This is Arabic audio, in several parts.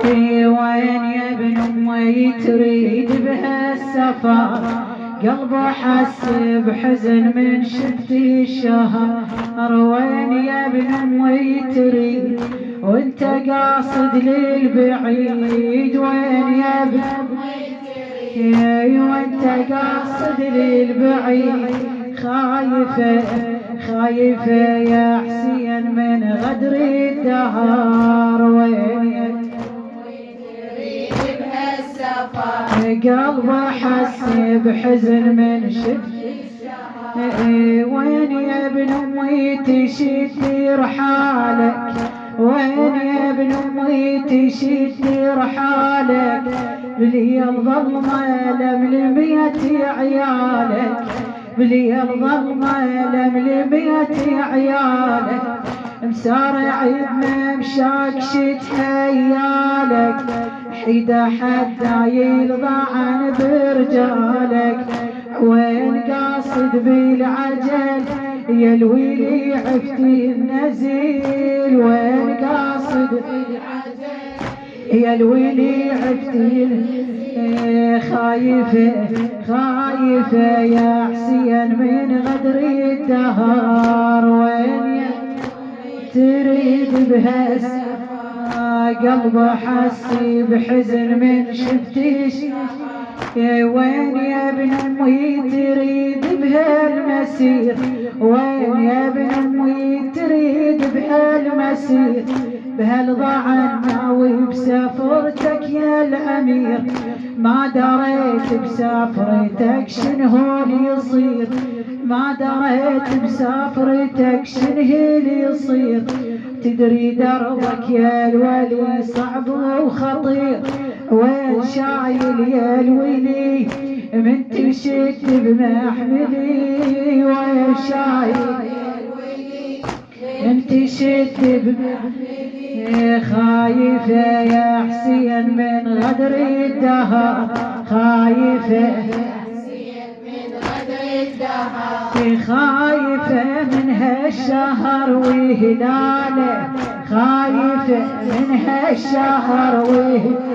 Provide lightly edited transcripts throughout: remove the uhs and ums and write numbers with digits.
وين يا ابن امي تريد بهالسفر؟ قلبه حس بحزن من شفت الشهر. وين يا ابن امي تريد وانت قاصد للبعيد؟ وين يا ابن امي تريد وانت قاصد للبعيد؟ خايفة خايفة يا حسين من غدر الدهر. وين يا ابن امي تريد بهالسفر؟ قلبه حس بحزن من شفت الشهر. وين يا ابن امي تشد رحالك؟ وين يا ابن امي تشد رحالك؟ بلي الظلمة لملمية عيالك، بلي الظلمة لملمية عيالك. مسارع بممشاك شتهيالك، حيدا حتى يلضعن برجالك. وين قاصد بالعجل يا الويلي عفتي النزيل؟ وين قاصد بالعجل يا الويلي عفتي؟ خايفة خايفة يا حسين من غدر الدهر. وين يا تريد بهالسفر؟ قلبه حس بحزن من شفتش. وين يا ابن امي تريد بهالمسير؟ وين يا ابن امي تريد بهالمسير؟ بهالضعن ناوي بسفرتك يا الامير. ما دريت بسفرتك شنو يصير، ما دريت بسفرتك شنو يصير. تدري دربك يا الولي صعب وخطير. وين شايل يا الولي من تشد بمحملي؟ وين شايل يا الولي من تشد بمحملي؟ خايفة يا حسين من غدر الدهر، خايفة يا حسين من غدر الدهر. خايفة من هالشهر وهلاله، خايفة من هالشهر وهلاله.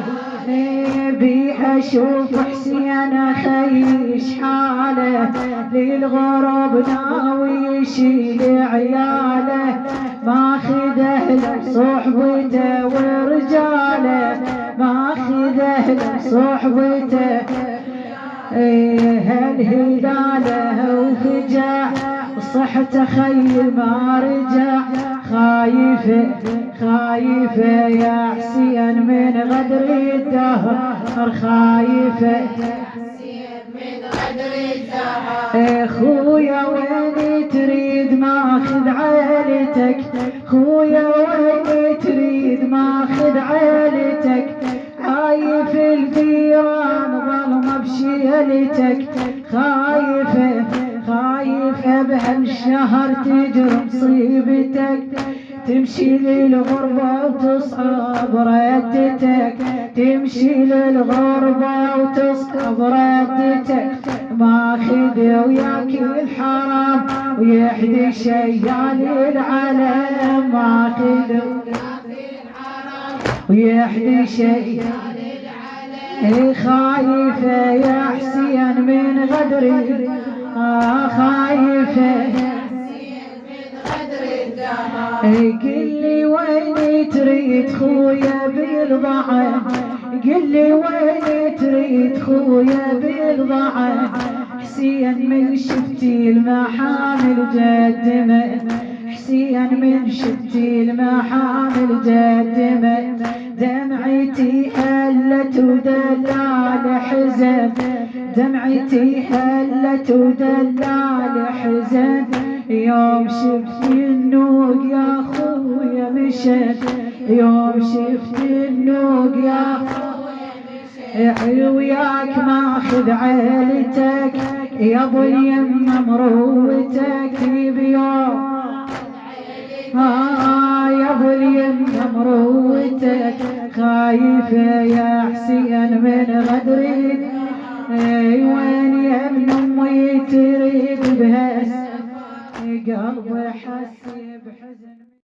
بيها اشوف حسين خيش حاله، للغرب ناوي يشيل عياله. ماخذه لصحبته ورجاله، ماخذه لصحبته. هالهلاله وفجع صحته خي ما رجع. خايفة خايفة يا حسين من غدر الدهر، خايفة يا حسين من غدر الدهر. خويا وين تريد ماخذ عيلتك؟ خويا وين تريد ماخذ عيلتك؟ خايف الجيران ظلمة بشيلتك. خايفة خايفة بهالشهر تجري مصيبتك. تمشي للغربة وتصعب ردتك، تمشي للغربة وتصعب ردتك. ماخذ وياك الحرام ويحدي شيال العلم، ماخذ ويحدي شيال العلم. خايفة يا حسين من غدر، خايفة قلي وين تريد خويا بالضعن؟ قلي وين تريد خويا بالضعن؟ حسين من شفتي المحامل جدمه، حسين من شفتي المحامل جدمه. دمعتي هلت ودلال حزن، دمعتي هلت ودلال حزن. يوم شفت النوق يا خويا مشت، يوم شفت النوق يا خويا وياك ماخذ عيلتك يا ابو اليمه مروتك بيوم. يا ابو اليمه مروتك. خايفه يا حسين من غدرك. وين يا ابن امي تريد بهالسفر؟ قلبي حس